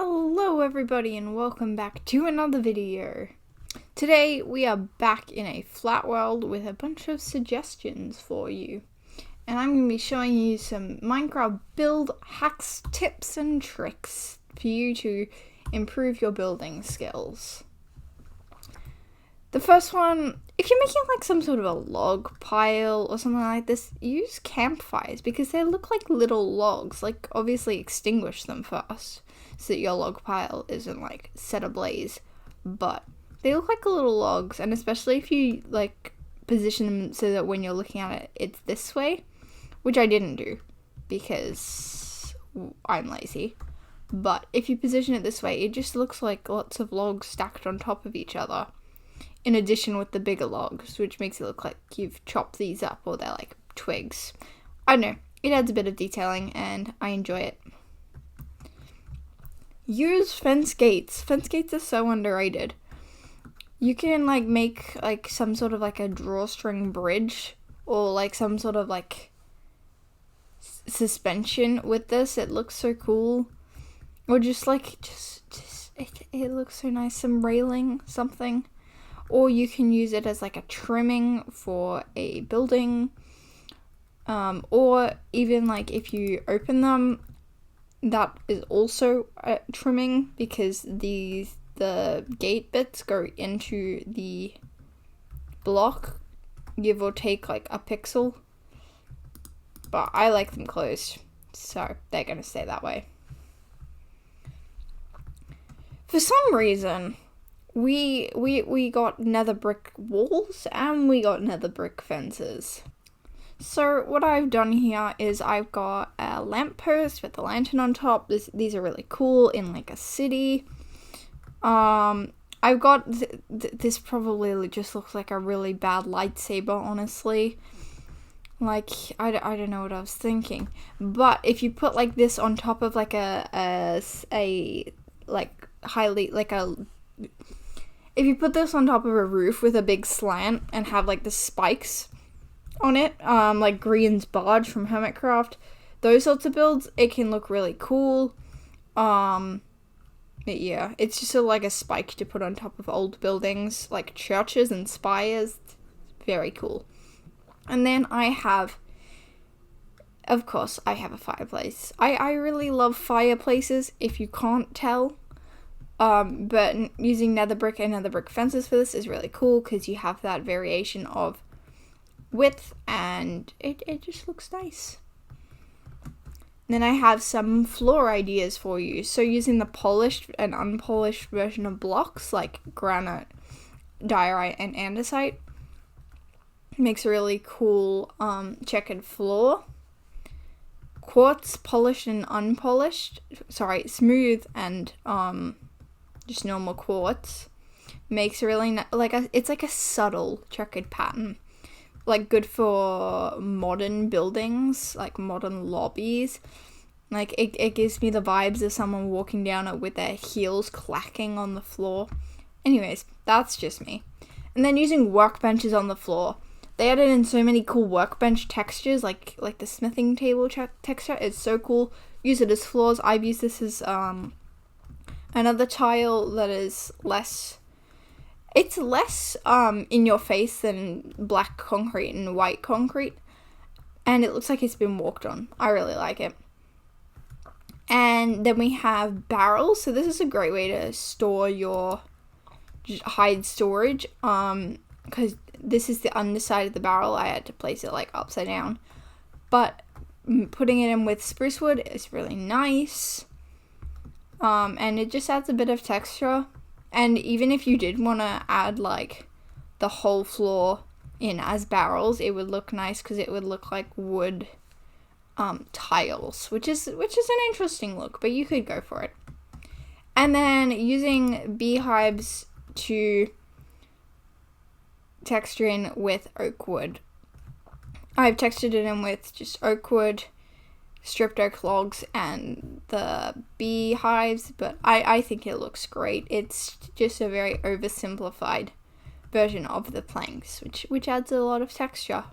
Hello everybody and welcome back to another video. Today we are back in a flat world with a bunch of suggestions for you. And I'm going to be showing you some Minecraft build hacks, tips and tricks for you to improve your building skills. The first one, if you're making like some sort of a log pile or something like this, use campfires because they look like little logs. Like obviously extinguish them first so that your log pile isn't like set ablaze, but they look like little logs, and especially if you like position them so that when you're looking at it, it's this way, which I didn't do because I'm lazy. But if you position it this way, it just looks like lots of logs stacked on top of each other, in addition with the bigger logs, which makes it look like you've chopped these up or they're like twigs. I don't know, it adds a bit of detailing and I enjoy it. Use fence gates. Fence gates are so underrated. You can like make like some sort of like a drawstring bridge or like some sort of like suspension with this. It looks so cool. Or just it looks so nice. Some railing, something. Or you can use it as like a trimming for a building. Or even like if you open them, that is also trimming because the gate bits go into the block, give or take like a pixel. But I like them closed, so they're gonna stay that way. For some reason, we got nether brick walls and we got nether brick fences. So what I've done here is I've got a lamppost with a lantern on top. These are really cool in like a city. I've got this probably just looks like a really bad lightsaber, honestly. Like I don't know what I was thinking, but if you put like this on top of like if you put this on top of a roof with a big slant and have like the spikes on it, like Grian's barge from Hermitcraft, those sorts of builds, it can look really cool. But yeah, it's just like a spike to put on top of old buildings like churches and spires. Very cool. And then I have a fireplace. I really love fireplaces, if you can't tell. But using nether brick and nether brick fences for this is really cool because you have that variation of width and it just looks nice. Then I have some floor ideas for you. So using the polished and unpolished version of blocks like granite, diorite and andesite makes a really cool checkered floor. Quartz, polished and unpolished, smooth and just normal quartz makes a really it's like a subtle checkered pattern, like good for modern buildings, like modern lobbies. Like it gives me the vibes of someone walking down it with their heels clacking on the floor. Anyways, that's just me. And then using workbenches on the floor. They added in so many cool workbench textures, like the smithing table texture. It's so cool. Use it as floors. I've used this as another tile that is less. It's less in your face than black concrete and white concrete, and it looks like it's been walked on. I really like it. And then we have barrels. So this is a great way to store your hide storage. Because this is the underside of the barrel. I had to place it like upside down, but putting it in with spruce wood is really nice. And it just adds a bit of texture. And even if you did want to add like the whole floor in as barrels, it would look nice because it would look like wood tiles, which is an interesting look, but you could go for it. And then using beehives to texture in with oak wood. I've textured it in with just oak wood, stripped oak logs and the beehives, but I think it looks great. It's just a very oversimplified version of the planks, which adds a lot of texture.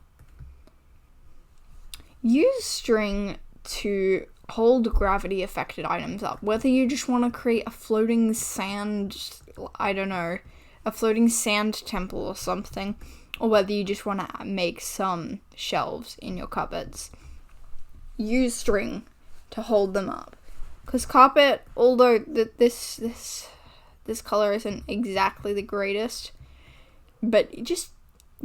Use string to hold gravity affected items up. Whether you just want to create a floating sand, a floating sand temple or something, or whether you just want to make some shelves in your cupboards. Use string to hold them up. Because carpet, although this color isn't exactly the greatest, but just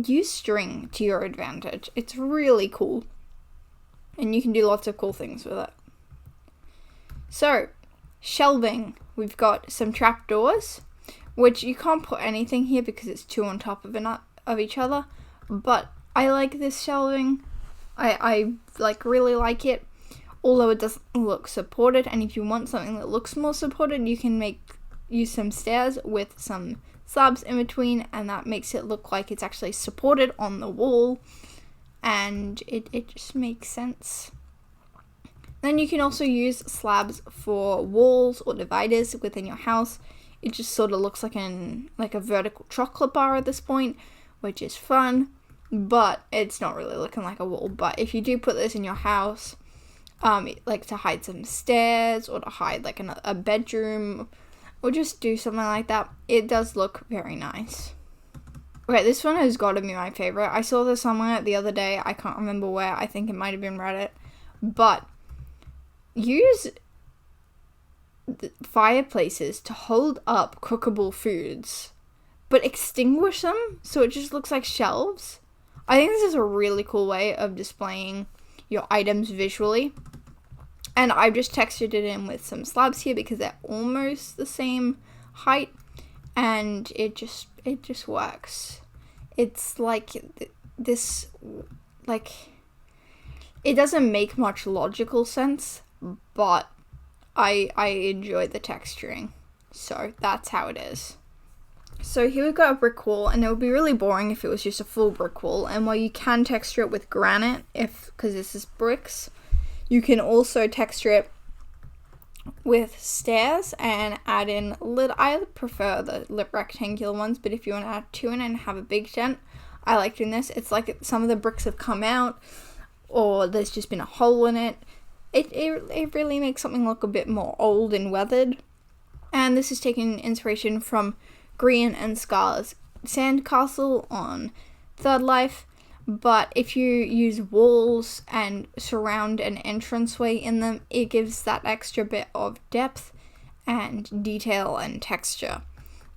use string to your advantage. It's really cool. And you can do lots of cool things with it. So, shelving. We've got some trapdoors, which you can't put anything here because it's two on top of each other. But I like this shelving. I really like it. Although it doesn't look supported, and if you want something that looks more supported, you can use some stairs with some slabs in between, and that makes it look like it's actually supported on the wall, and it just makes sense. Then you can also use slabs for walls or dividers within your house. It just sort of looks like a vertical chocolate bar at this point, which is fun, but it's not really looking like a wall. But if you do put this in your house, like to hide some stairs or to hide like a bedroom or just do something like that, it does look very nice. Okay, this one has got to be my favorite. I saw this somewhere the other day. I can't remember where. I think it might have been Reddit. But use fireplaces to hold up cookable foods, but extinguish them so it just looks like shelves. I think this is a really cool way of displaying your items visually. And I've just textured it in with some slabs here because they're almost the same height, and it just works. It's like this, like, it doesn't make much logical sense, but I enjoy the texturing, so that's how it is. So here we've got a brick wall, and it would be really boring if it was just a full brick wall. And while you can texture it with granite, because this is bricks, you can also texture it with stairs and add in I prefer the rectangular ones, but if you want to add two in and have a big dent, I like doing this. It's like some of the bricks have come out, or there's just been a hole in it. It really makes something look a bit more old and weathered. And this is taking inspiration from Green and Scar's sandcastle on Third Life, but if you use walls and surround an entranceway in them, it gives that extra bit of depth and detail and texture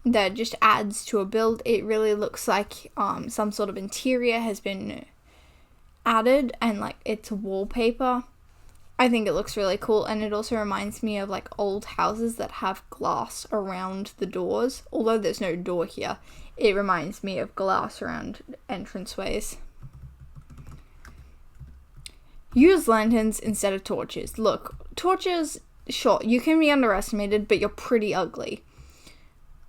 that just adds to a build. It really looks like some sort of interior has been added, and like it's wallpaper. I think it looks really cool, and it also reminds me of like old houses that have glass around the doors. Although there's no door here, it reminds me of glass around entranceways. Use lanterns instead of torches. Look, torches, sure, you can be underestimated, but you're pretty ugly.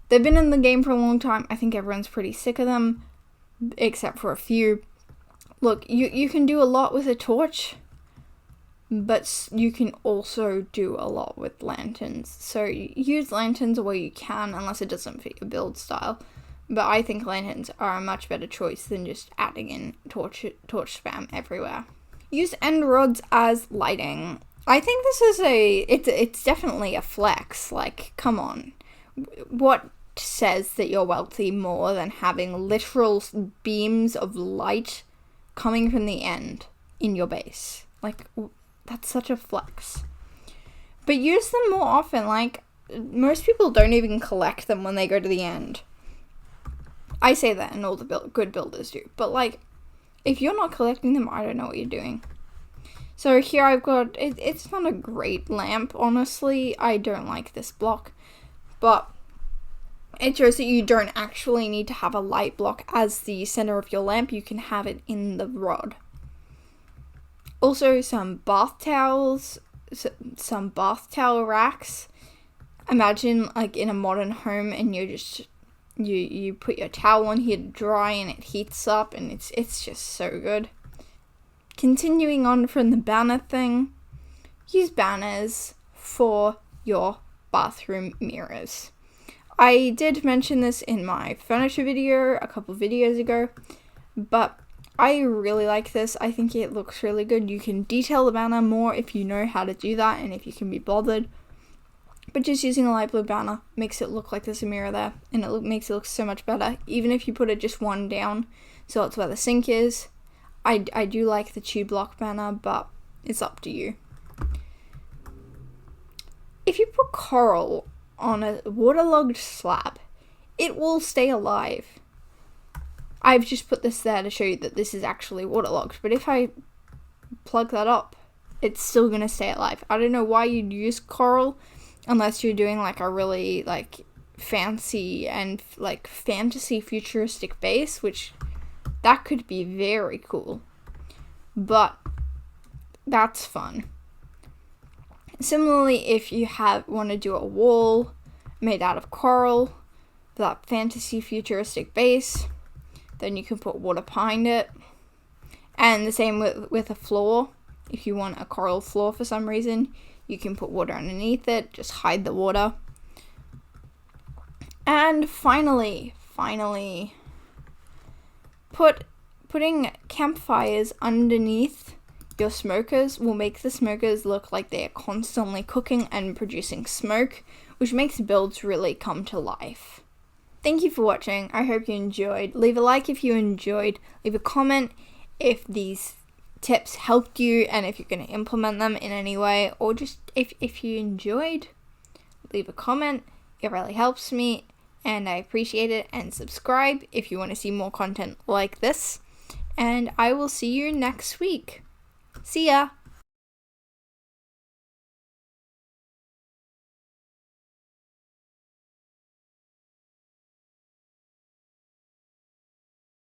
They've been in the game for a long time. I think everyone's pretty sick of them, except for a few. Look, you can do a lot with a torch, but you can also do a lot with lanterns. So use lanterns where you can, unless it doesn't fit your build style. But I think lanterns are a much better choice than just adding in torch spam everywhere. Use end rods as lighting. I think this is it's definitely a flex. Like, come on. What says that you're wealthy more than having literal beams of light coming from the end in your base? Like, that's such a flex. But use them more often. Like, most people don't even collect them when they go to the end. I say that, and all the good builders do. But, like, if you're not collecting them, I don't know what you're doing. So here I've got, it's not a great lamp, honestly. I don't like this block. But it shows that you don't actually need to have a light block as the center of your lamp. You can have it in the rod. Also, some bath towels, some bath towel racks. Imagine, like, in a modern home, and you're just, you put your towel on here to dry, and it heats up, and it's just so good. Continuing on from the banner thing, use banners for your bathroom mirrors. I did mention this in my furniture video a couple videos ago, but I really like this. I think it looks really good. You can detail the banner more if you know how to do that and if you can be bothered. But just using a light blue banner makes it look like there's a mirror there, and it makes it look so much better. Even if you put it just one down, so that's where the sink is. I do like the tube lock banner, but it's up to you. If you put coral on a waterlogged slab, it will stay alive. I've just put this there to show you that this is actually waterlogged, but if I plug that up, it's still going to stay alive. I don't know why you'd use coral unless you're doing like a really like fancy and like fantasy futuristic base, which that could be very cool. But that's fun. Similarly, if you want to do a wall made out of coral for that fantasy futuristic base, then you can put water behind it. And the same with a floor. If you want a coral floor for some reason, you can put water underneath it, just hide the water. And finally, putting campfires underneath your smokers will make the smokers look like they are constantly cooking and producing smoke, which makes builds really come to life. Thank you for watching. I hope you enjoyed. Leave a like if you enjoyed. Leave a comment if these tips helped you and if you're going to implement them in any way, or just if you enjoyed, leave a comment. It really helps me and I appreciate it. And subscribe if you want to see more content like this. And I will see you next week. See ya!